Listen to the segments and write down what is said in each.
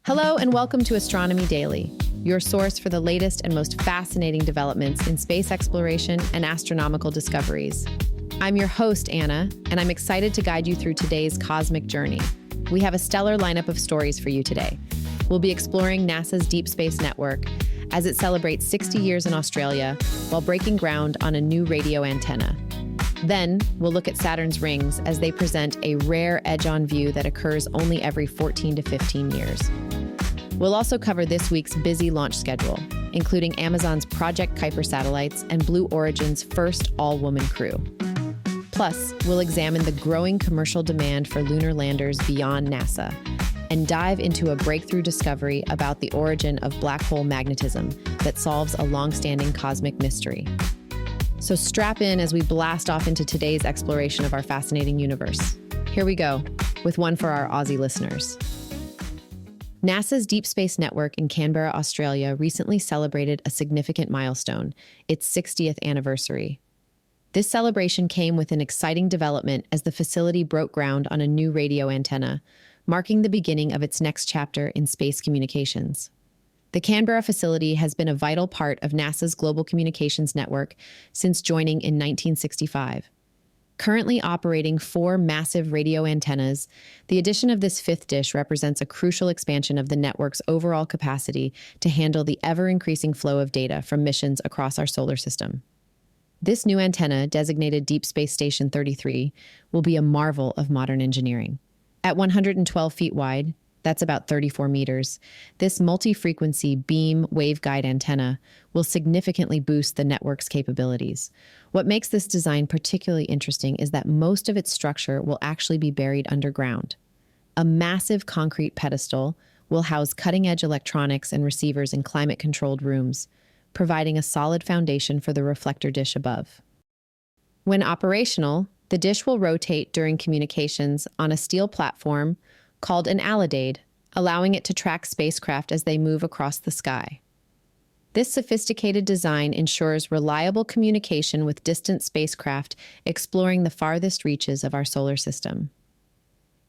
Hello and welcome to Astronomy Daily, your source for the latest and most fascinating developments in space exploration and astronomical discoveries. I'm your host, Anna, and I'm excited to guide you through today's cosmic journey. We have a stellar lineup of stories for you today. We'll be exploring NASA's Deep Space Network as it celebrates 60 years in Australia while breaking ground on a new radio antenna. Then, we'll look at Saturn's rings as they present a rare edge-on view that occurs only every 14 to 15 years. We'll also cover this week's busy launch schedule, including Amazon's Project Kuiper satellites and Blue Origin's first all-woman crew. Plus, we'll examine the growing commercial demand for lunar landers beyond NASA and dive into a breakthrough discovery about the origin of black hole magnetism that solves a long-standing cosmic mystery. So strap in as we blast off into today's exploration of our fascinating universe. Here we go, with one for our Aussie listeners. NASA's Deep Space Network in Canberra, Australia recently celebrated a significant milestone, its 60th anniversary. This celebration came with an exciting development as the facility broke ground on a new radio antenna, marking the beginning of its next chapter in space communications. The Canberra facility has been a vital part of NASA's global communications network since joining in 1965. Currently operating 4 massive radio antennas, the addition of this fifth dish represents a crucial expansion of the network's overall capacity to handle the ever-increasing flow of data from missions across our solar system. This new antenna, designated Deep Space Station 33, will be a marvel of modern engineering. At 112 feet wide, that's about 34 meters, this multi-frequency beam waveguide antenna will significantly boost the network's capabilities. What makes this design particularly interesting is that most of its structure will actually be buried underground. A massive concrete pedestal will house cutting-edge electronics and receivers in climate-controlled rooms, providing a solid foundation for the reflector dish above. When operational, the dish will rotate during communications on a steel platform called an alidade, allowing it to track spacecraft as they move across the sky. This sophisticated design ensures reliable communication with distant spacecraft exploring the farthest reaches of our solar system.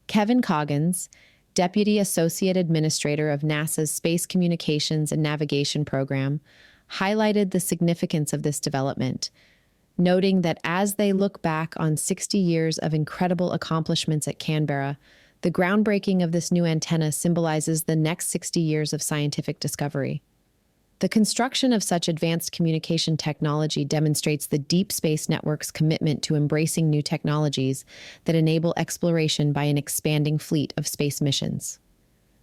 Kevin Coggins, Deputy Associate Administrator of NASA's Space Communications and Navigation Program, highlighted the significance of this development, noting that as they look back on 60 years of incredible accomplishments at Canberra, the groundbreaking of this new antenna symbolizes the next 60 years of scientific discovery. The construction of such advanced communication technology demonstrates the Deep Space Network's commitment to embracing new technologies that enable exploration by an expanding fleet of space missions.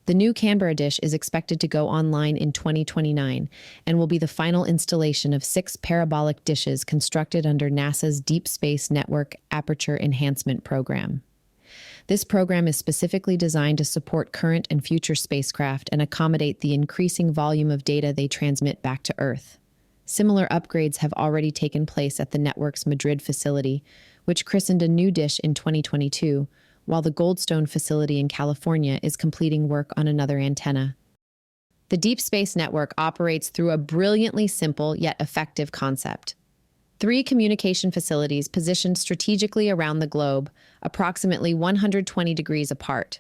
The new Canberra dish is expected to go online in 2029 and will be the final installation of 6 parabolic dishes constructed under NASA's Deep Space Network Aperture Enhancement Program. This program is specifically designed to support current and future spacecraft and accommodate the increasing volume of data they transmit back to Earth. Similar upgrades have already taken place at the network's Madrid facility, which christened a new dish in 2022, while the Goldstone facility in California is completing work on another antenna. The Deep Space Network operates through a brilliantly simple yet effective concept. 3 communication facilities positioned strategically around the globe, approximately 120 degrees apart.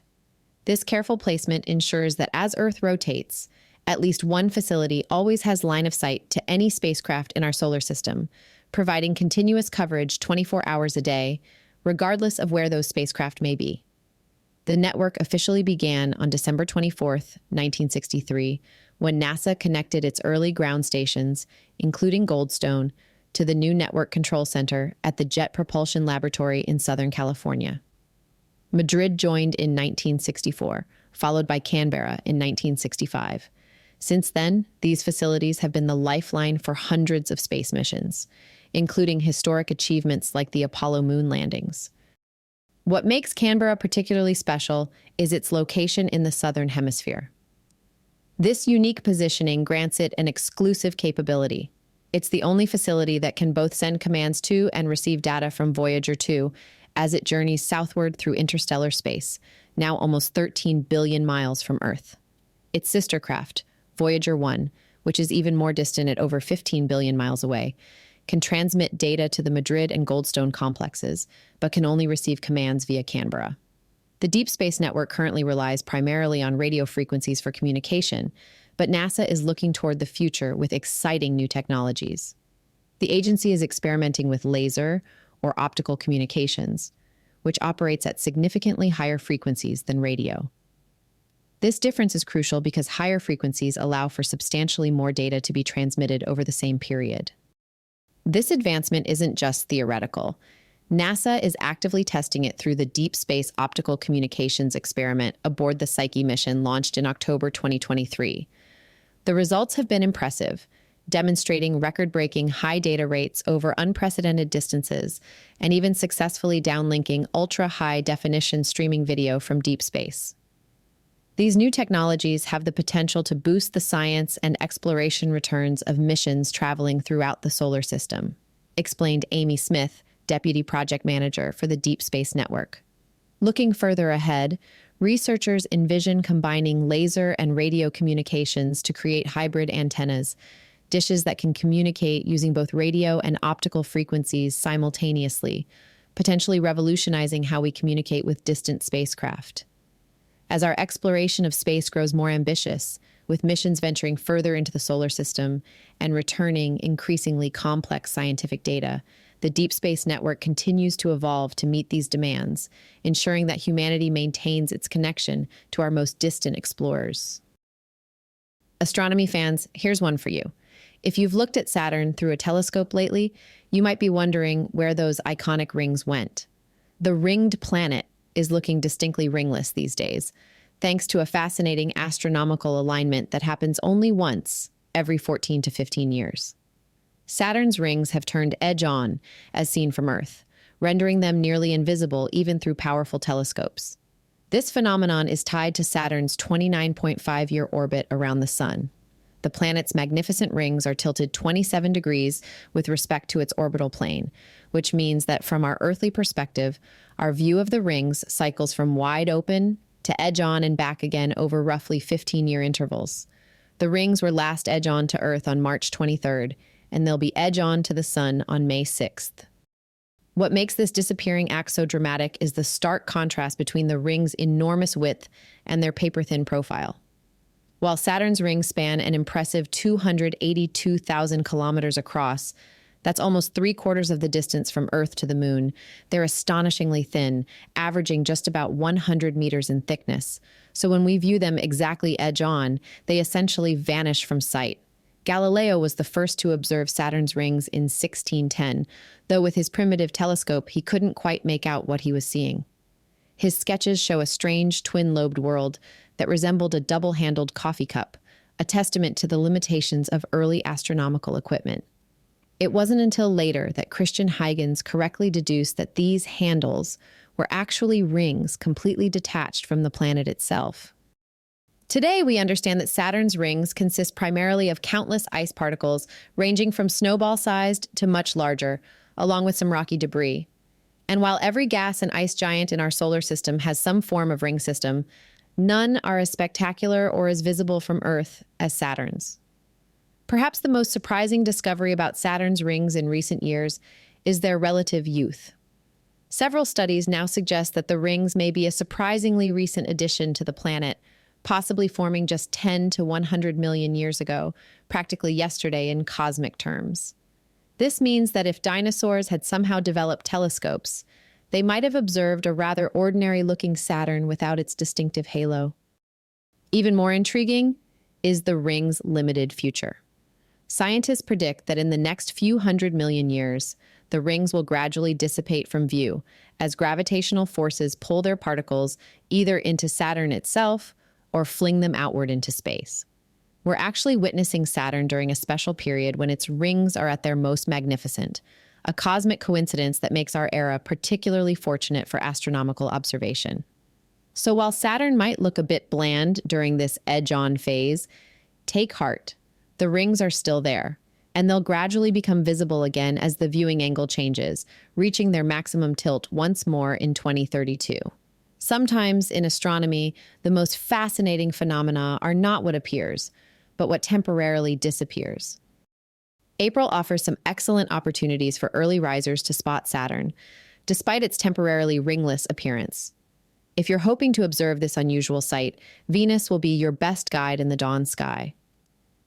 This careful placement ensures that as Earth rotates, at least one facility always has line of sight to any spacecraft in our solar system, providing continuous coverage 24 hours a day, regardless of where those spacecraft may be. The network officially began on December 24, 1963, when NASA connected its early ground stations, including Goldstone, to the new Network Control Center at the Jet Propulsion Laboratory in Southern California. Madrid joined in 1964, followed by Canberra in 1965. Since then, these facilities have been the lifeline for hundreds of space missions, including historic achievements like the Apollo moon landings. What makes Canberra particularly special is its location in the Southern Hemisphere. This unique positioning grants it an exclusive capability. It's the only facility that can both send commands to and receive data from Voyager 2 as it journeys southward through interstellar space, now almost 13 billion miles from Earth. Its sister craft, Voyager 1, which is even more distant at over 15 billion miles away, can transmit data to the Madrid and Goldstone complexes, but can only receive commands via Canberra. The Deep Space Network currently relies primarily on radio frequencies for communication, but NASA is looking toward the future with exciting new technologies. The agency is experimenting with laser, or optical communications, which operates at significantly higher frequencies than radio. This difference is crucial because higher frequencies allow for substantially more data to be transmitted over the same period. This advancement isn't just theoretical. NASA is actively testing it through the Deep Space Optical Communications experiment aboard the Psyche mission launched in October 2023. The results have been impressive, demonstrating record-breaking high data rates over unprecedented distances and even successfully downlinking ultra-high-definition streaming video from deep space. These new technologies have the potential to boost the science and exploration returns of missions traveling throughout the solar system, explained Amy Smith, Deputy Project Manager for the Deep Space Network. Looking further ahead, researchers envision combining laser and radio communications to create hybrid antennas, dishes that can communicate using both radio and optical frequencies simultaneously, potentially revolutionizing how we communicate with distant spacecraft. As our exploration of space grows more ambitious, with missions venturing further into the solar system and returning increasingly complex scientific data, the Deep Space Network continues to evolve to meet these demands, ensuring that humanity maintains its connection to our most distant explorers. Astronomy fans, here's one for you. If you've looked at Saturn through a telescope lately, you might be wondering where those iconic rings went. The ringed planet is looking distinctly ringless these days, thanks to a fascinating astronomical alignment that happens only once every 14 to 15 years. Saturn's rings have turned edge-on as seen from Earth, rendering them nearly invisible even through powerful telescopes. This phenomenon is tied to Saturn's 29.5-year orbit around the Sun. The planet's magnificent rings are tilted 27 degrees with respect to its orbital plane, which means that from our earthly perspective, our view of the rings cycles from wide open to edge-on and back again over roughly 15-year intervals. The rings were last edge-on to Earth on March 23rd, and they'll be edge-on to the Sun on May 6th. What makes this disappearing act so dramatic is the stark contrast between the rings' enormous width and their paper-thin profile. While Saturn's rings span an impressive 282,000 kilometers across, that's almost 3/4 of the distance from Earth to the Moon, they're astonishingly thin, averaging just about 100 meters in thickness. So when we view them exactly edge-on, they essentially vanish from sight. Galileo was the first to observe Saturn's rings in 1610, though with his primitive telescope, he couldn't quite make out what he was seeing. His sketches show a strange twin-lobed world that resembled a double-handled coffee cup, a testament to the limitations of early astronomical equipment. It wasn't until later that Christian Huygens correctly deduced that these handles were actually rings completely detached from the planet itself. Today, we understand that Saturn's rings consist primarily of countless ice particles ranging from snowball-sized to much larger, along with some rocky debris. And while every gas and ice giant in our solar system has some form of ring system, none are as spectacular or as visible from Earth as Saturn's. Perhaps the most surprising discovery about Saturn's rings in recent years is their relative youth. Several studies now suggest that the rings may be a surprisingly recent addition to the planet, possibly forming just 10 to 100 million years ago, practically yesterday in cosmic terms. This means that if dinosaurs had somehow developed telescopes, they might have observed a rather ordinary-looking Saturn without its distinctive halo. Even more intriguing is the ring's limited future. Scientists predict that in the next few 100 million years, the rings will gradually dissipate from view as gravitational forces pull their particles either into Saturn itself or fling them outward into space. We're actually witnessing Saturn during a special period when its rings are at their most magnificent, a cosmic coincidence that makes our era particularly fortunate for astronomical observation. So while Saturn might look a bit bland during this edge-on phase, take heart. The rings are still there, and they'll gradually become visible again as the viewing angle changes, reaching their maximum tilt once more in 2032. Sometimes in astronomy, the most fascinating phenomena are not what appears, but what temporarily disappears. April offers some excellent opportunities for early risers to spot Saturn, despite its temporarily ringless appearance. If you're hoping to observe this unusual sight, Venus will be your best guide in the dawn sky.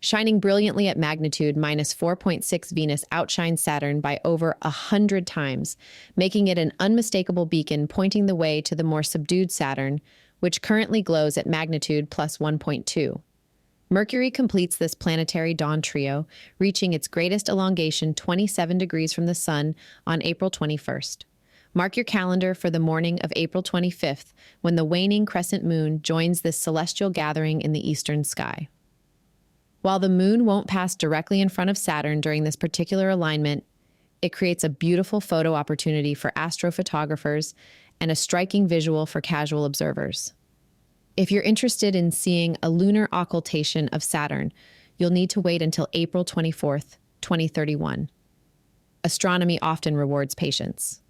Shining brilliantly at magnitude -4.6, Venus outshines Saturn by over 100 times, making it an unmistakable beacon pointing the way to the more subdued Saturn, which currently glows at magnitude +1.2. Mercury completes this planetary dawn trio, reaching its greatest elongation 27 degrees from the Sun on April 21st. Mark your calendar for the morning of April 25th, when the waning crescent moon joins this celestial gathering in the eastern sky. While the moon won't pass directly in front of Saturn during this particular alignment, it creates a beautiful photo opportunity for astrophotographers and a striking visual for casual observers. If you're interested in seeing a lunar occultation of Saturn, you'll need to wait until April 24th, 2031. Astronomy often rewards patience.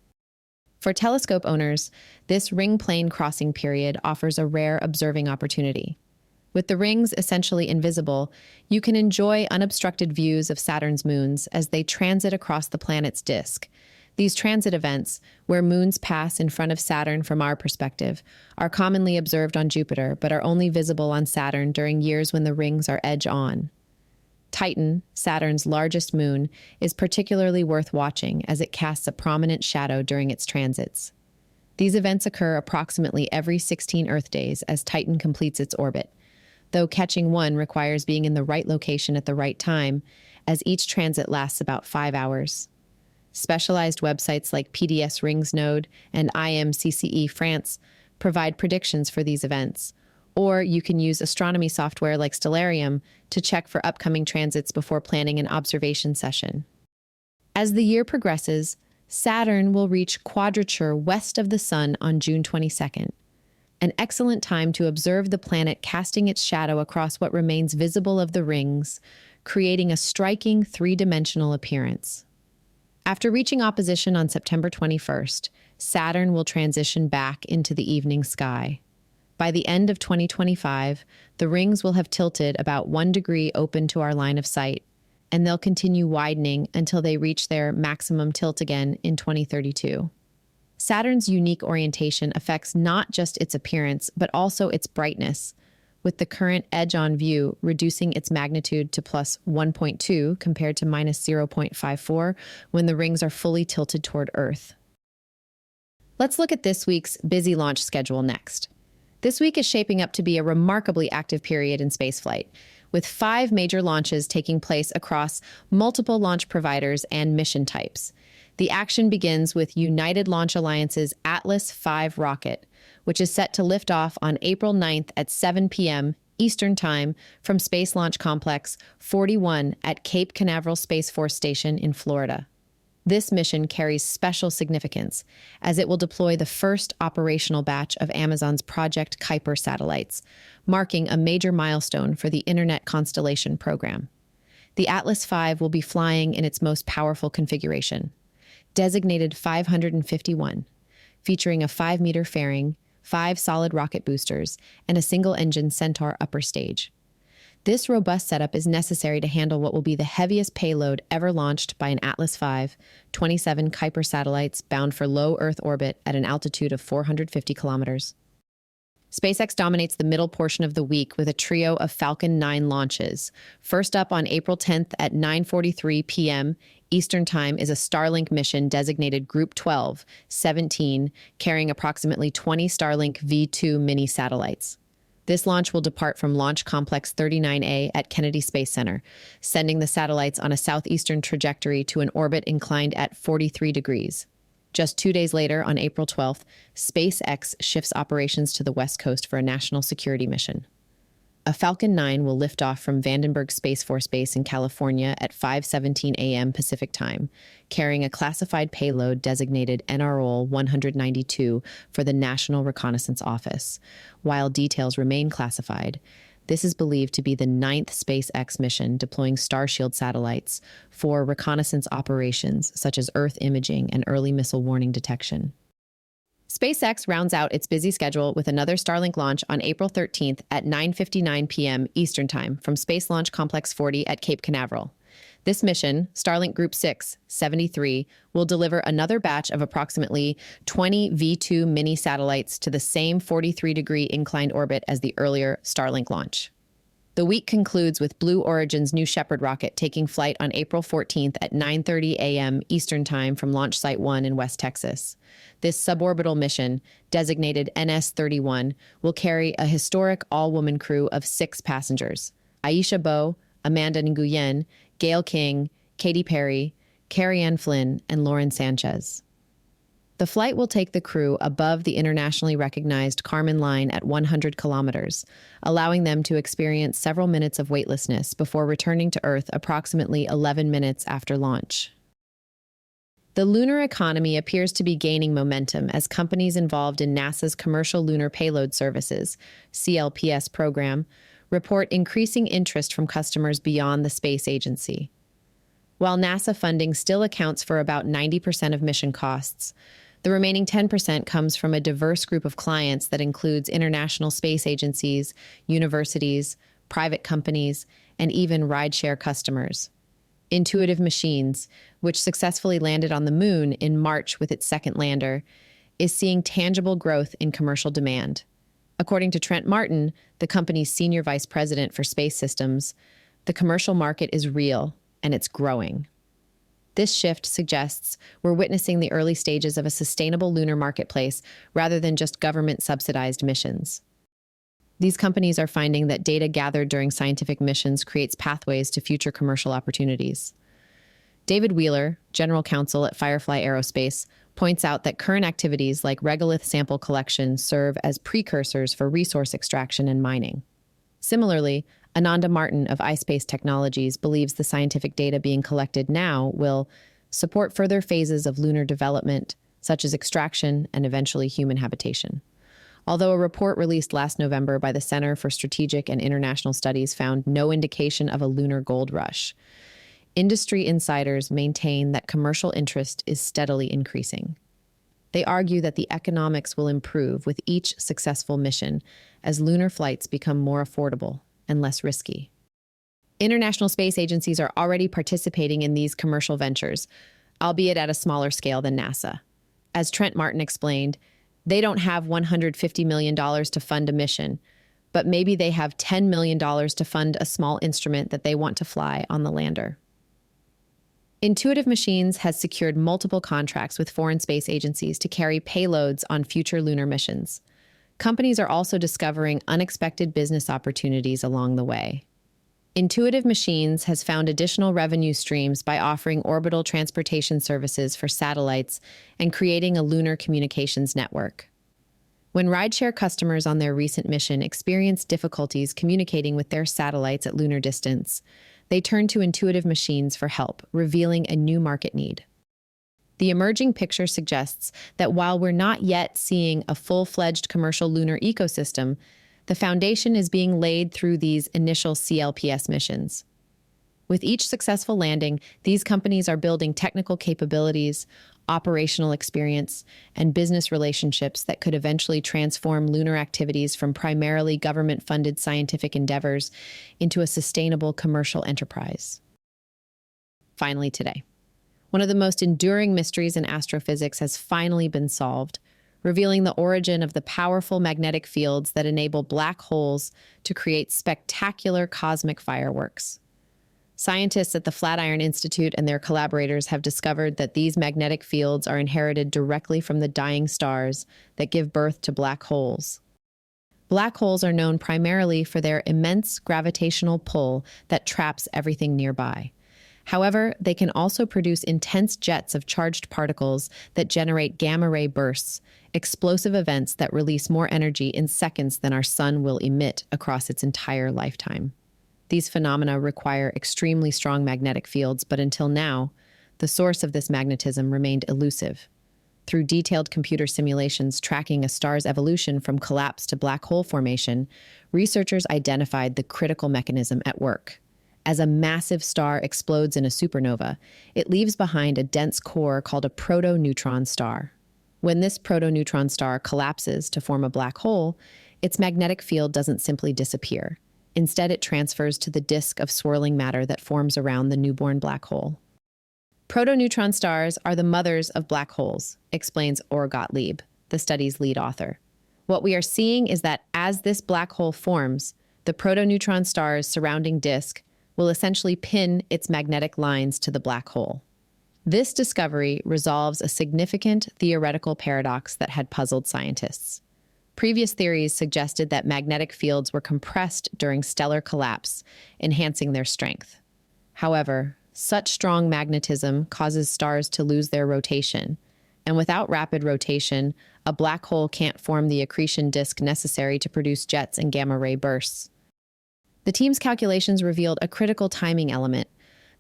For telescope owners, this ring plane crossing period offers a rare observing opportunity. With the rings essentially invisible, you can enjoy unobstructed views of Saturn's moons as they transit across the planet's disk. These transit events, where moons pass in front of Saturn from our perspective, are commonly observed on Jupiter but are only visible on Saturn during years when the rings are edge-on. Titan, Saturn's largest moon, is particularly worth watching as it casts a prominent shadow during its transits. These events occur approximately every 16 Earth days as Titan completes its orbit, though catching one requires being in the right location at the right time, as each transit lasts about 5 hours. Specialized websites like PDS Rings Node and IMCCE France provide predictions for these events, or you can use astronomy software like Stellarium to check for upcoming transits before planning an observation session. As the year progresses, Saturn will reach quadrature west of the Sun on June 22nd, an excellent time to observe the planet casting its shadow across what remains visible of the rings, creating a striking three-dimensional appearance. After reaching opposition on September 21st, Saturn will transition back into the evening sky. By the end of 2025, the rings will have tilted about 1 degree open to our line of sight, and they'll continue widening until they reach their maximum tilt again in 2032. Saturn's unique orientation affects not just its appearance, but also its brightness, with the current edge-on view reducing its magnitude to +1.2 compared to -0.54 when the rings are fully tilted toward Earth. Let's look at this week's busy launch schedule next. This week is shaping up to be a remarkably active period in spaceflight, with 5 major launches taking place across multiple launch providers and mission types. The action begins with United Launch Alliance's Atlas V rocket, which is set to lift off on April 9th at 7 p.m. Eastern Time from Space Launch Complex 41 at Cape Canaveral Space Force Station in Florida. This mission carries special significance, as it will deploy the first operational batch of Amazon's Project Kuiper satellites, marking a major milestone for the Internet Constellation program. The Atlas V will be flying in its most powerful configuration, designated 551, featuring a 5-meter fairing, 5 solid rocket boosters, and a single-engine Centaur upper stage. This robust setup is necessary to handle what will be the heaviest payload ever launched by an Atlas V, 27 Kuiper satellites bound for low Earth orbit at an altitude of 450 kilometers. SpaceX dominates the middle portion of the week with a trio of Falcon 9 launches. First up on April 10th at 9:43 p.m. Eastern Time is a Starlink mission designated Group 12, 17, carrying approximately 20 Starlink V2 mini satellites. This launch will depart from Launch Complex 39A at Kennedy Space Center, sending the satellites on a southeastern trajectory to an orbit inclined at 43 degrees. Just 2 days later, on April 12th, SpaceX shifts operations to the West Coast for a national security mission. A Falcon 9 will lift off from Vandenberg Space Force Base in California at 5:17 a.m. Pacific Time, carrying a classified payload designated NROL 192 for the National Reconnaissance Office. While details remain classified, this is believed to be the 9th SpaceX mission deploying Starshield satellites for reconnaissance operations such as Earth imaging and early missile warning detection. SpaceX rounds out its busy schedule with another Starlink launch on April 13th at 9:59 p.m. Eastern Time from Space Launch Complex 40 at Cape Canaveral. This mission, Starlink Group 673, will deliver another batch of approximately 20 V2 mini satellites to the same 43-degree inclined orbit as the earlier Starlink launch. The week concludes with Blue Origin's New Shepard rocket taking flight on April 14th at 9:30 a.m. Eastern Time from Launch Site 1 in West Texas. This suborbital mission, designated NS-31, will carry a historic all-woman crew of 6 passengers: Aisha Bowe, Amanda Nguyen, Gail King, Katy Perry, Carrie Ann Flynn, and Lauren Sanchez. The flight will take the crew above the internationally recognized Kármán line at 100 kilometers, allowing them to experience several minutes of weightlessness before returning to Earth approximately 11 minutes after launch. The lunar economy appears to be gaining momentum as companies involved in NASA's Commercial Lunar Payload Services (CLPS) program report increasing interest from customers beyond the space agency. While NASA funding still accounts for about 90% of mission costs, the remaining 10% comes from a diverse group of clients that includes international space agencies, universities, private companies, and even rideshare customers. Intuitive Machines, which successfully landed on the moon in March with its second lander, is seeing tangible growth in commercial demand. According to Trent Martin, the company's senior vice president for space systems, the commercial market is real and it's growing. This shift suggests we're witnessing the early stages of a sustainable lunar marketplace rather than just government-subsidized missions. These companies are finding that data gathered during scientific missions creates pathways to future commercial opportunities. David Wheeler, general counsel at Firefly Aerospace, points out that current activities like regolith sample collection serve as precursors for resource extraction and mining. Similarly, Ananda Martin of iSpace Technologies believes the scientific data being collected now will support further phases of lunar development, such as extraction and eventually human habitation. Although a report released last November by the Center for Strategic and International Studies found no indication of a lunar gold rush, industry insiders maintain that commercial interest is steadily increasing. They argue that the economics will improve with each successful mission as lunar flights become more affordable and less risky. International space agencies are already participating in these commercial ventures, albeit at a smaller scale than NASA. As Trent Martin explained, they don't have $150 million to fund a mission, but maybe they have $10 million to fund a small instrument that they want to fly on the lander. Intuitive Machines has secured multiple contracts with foreign space agencies to carry payloads on future lunar missions. Companies are also discovering unexpected business opportunities along the way. Intuitive Machines has found additional revenue streams by offering orbital transportation services for satellites and creating a lunar communications network. When rideshare customers on their recent mission experienced difficulties communicating with their satellites at lunar distance, they turned to Intuitive Machines for help, revealing a new market need. The emerging picture suggests that while we're not yet seeing a full-fledged commercial lunar ecosystem, the foundation is being laid through these initial CLPS missions. With each successful landing, these companies are building technical capabilities, operational experience, and business relationships that could eventually transform lunar activities from primarily government-funded scientific endeavors into a sustainable commercial enterprise. Finally today, one of the most enduring mysteries in astrophysics has finally been solved, revealing the origin of the powerful magnetic fields that enable black holes to create spectacular cosmic fireworks. Scientists at the Flatiron Institute and their collaborators have discovered that these magnetic fields are inherited directly from the dying stars that give birth to black holes. Black holes are known primarily for their immense gravitational pull that traps everything nearby. However, they can also produce intense jets of charged particles that generate gamma-ray bursts, explosive events that release more energy in seconds than our sun will emit across its entire lifetime. These phenomena require extremely strong magnetic fields, but until now, the source of this magnetism remained elusive. Through detailed computer simulations tracking a star's evolution from collapse to black hole formation, researchers identified the critical mechanism at work. As a massive star explodes in a supernova, it leaves behind a dense core called a proto-neutron star. When this proto-neutron star collapses to form a black hole, its magnetic field doesn't simply disappear. Instead, it transfers to the disk of swirling matter that forms around the newborn black hole. Protoneutron stars are the mothers of black holes, explains Or Gottlieb, the study's lead author. What we are seeing is that as this black hole forms, the protoneutron star's surrounding disk will essentially pin its magnetic lines to the black hole. This discovery resolves a significant theoretical paradox that had puzzled scientists. Previous theories suggested that magnetic fields were compressed during stellar collapse, enhancing their strength. However, such strong magnetism causes stars to lose their rotation, and without rapid rotation, a black hole can't form the accretion disk necessary to produce jets and gamma-ray bursts. The team's calculations revealed a critical timing element.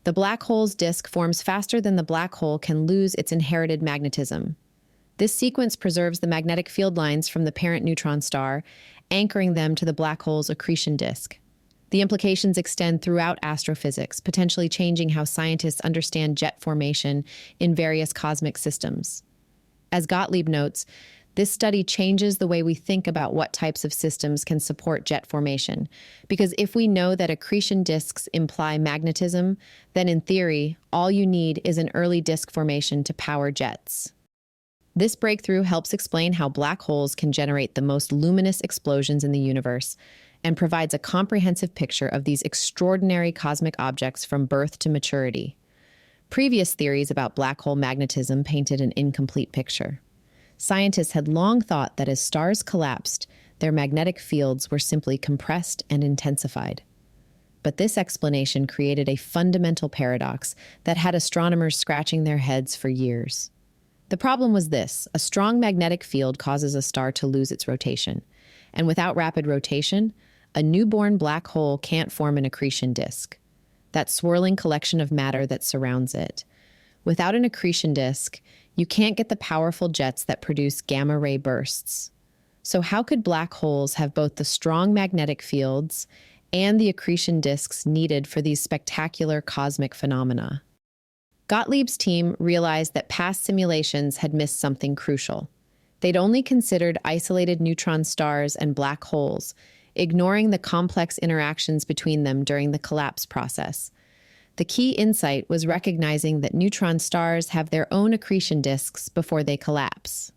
The black hole's disk forms faster than the black hole can lose its inherited magnetism. This sequence preserves the magnetic field lines from the parent neutron star, anchoring them to the black hole's accretion disk. The implications extend throughout astrophysics, potentially changing how scientists understand jet formation in various cosmic systems. As Gottlieb notes, this study changes the way we think about what types of systems can support jet formation, because if we know that accretion disks imply magnetism, then in theory, all you need is an early disk formation to power jets. This breakthrough helps explain how black holes can generate the most luminous explosions in the universe and provides a comprehensive picture of these extraordinary cosmic objects from birth to maturity. Previous theories about black hole magnetism painted an incomplete picture. Scientists had long thought that as stars collapsed, their magnetic fields were simply compressed and intensified. But this explanation created a fundamental paradox that had astronomers scratching their heads for years. The problem was this: a strong magnetic field causes a star to lose its rotation, and without rapid rotation, a newborn black hole can't form an accretion disk, that swirling collection of matter that surrounds it. Without an accretion disk, you can't get the powerful jets that produce gamma-ray bursts. So how could black holes have both the strong magnetic fields and the accretion disks needed for these spectacular cosmic phenomena? Gottlieb's team realized that past simulations had missed something crucial. They'd only considered isolated neutron stars and black holes, ignoring the complex interactions between them during the collapse process. The key insight was recognizing that neutron stars have their own accretion disks before they collapse.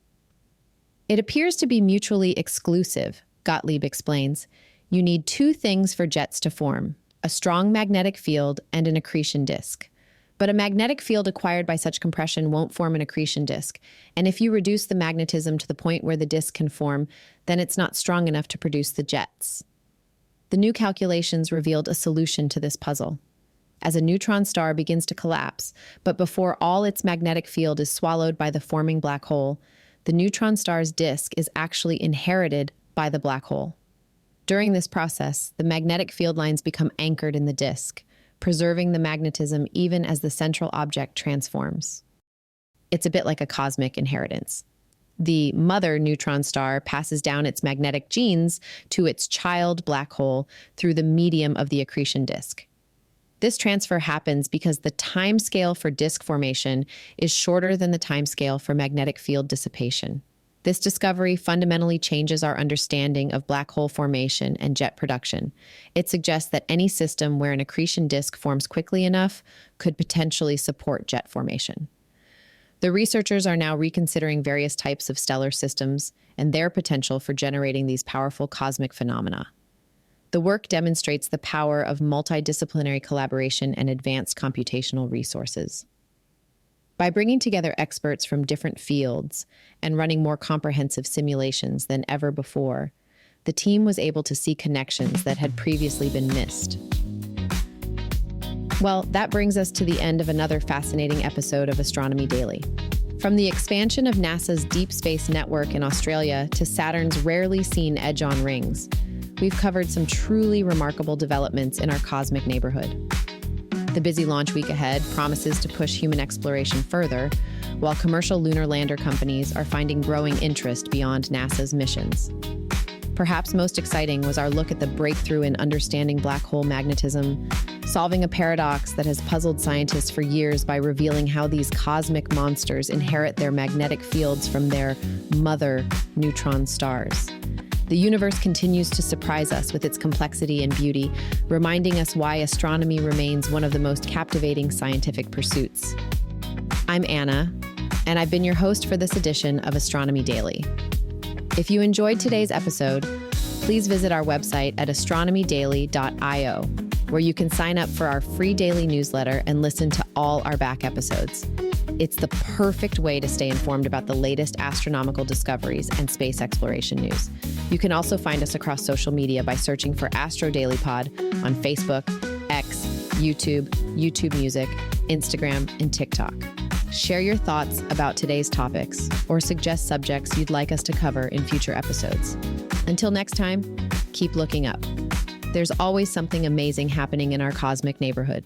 It appears to be mutually exclusive, Gottlieb explains. You need two things for jets to form: a strong magnetic field and an accretion disk. But a magnetic field acquired by such compression won't form an accretion disk, and if you reduce the magnetism to the point where the disk can form, then it's not strong enough to produce the jets. The new calculations revealed a solution to this puzzle. As a neutron star begins to collapse, but before all its magnetic field is swallowed by the forming black hole, the neutron star's disk is actually inherited by the black hole. During this process, the magnetic field lines become anchored in the disk, preserving the magnetism even as the central object transforms. It's a bit like a cosmic inheritance. The mother neutron star passes down its magnetic genes to its child black hole through the medium of the accretion disk. This transfer happens because the timescale for disk formation is shorter than the timescale for magnetic field dissipation. This discovery fundamentally changes our understanding of black hole formation and jet production. It suggests that any system where an accretion disk forms quickly enough could potentially support jet formation. The researchers are now reconsidering various types of stellar systems and their potential for generating these powerful cosmic phenomena. The work demonstrates the power of multidisciplinary collaboration and advanced computational resources. By bringing together experts from different fields and running more comprehensive simulations than ever before, the team was able to see connections that had previously been missed. Well, that brings us to the end of another fascinating episode of Astronomy Daily. From the expansion of NASA's Deep Space Network in Australia to Saturn's rarely seen edge-on rings, we've covered some truly remarkable developments in our cosmic neighborhood. The busy launch week ahead promises to push human exploration further, while commercial lunar lander companies are finding growing interest beyond NASA's missions. Perhaps most exciting was our look at the breakthrough in understanding black hole magnetism, solving a paradox that has puzzled scientists for years by revealing how these cosmic monsters inherit their magnetic fields from their mother neutron stars. The universe continues to surprise us with its complexity and beauty, reminding us why astronomy remains one of the most captivating scientific pursuits. I'm Anna, and I've been your host for this edition of Astronomy Daily. If you enjoyed today's episode, please visit our website at astronomydaily.io, where you can sign up for our free daily newsletter and listen to all our back episodes. It's the perfect way to stay informed about the latest astronomical discoveries and space exploration news. You can also find us across social media by searching for Astro Daily Pod on Facebook, X, YouTube, YouTube Music, Instagram, and TikTok. Share your thoughts about today's topics or suggest subjects you'd like us to cover in future episodes. Until next time, keep looking up. There's always something amazing happening in our cosmic neighborhood.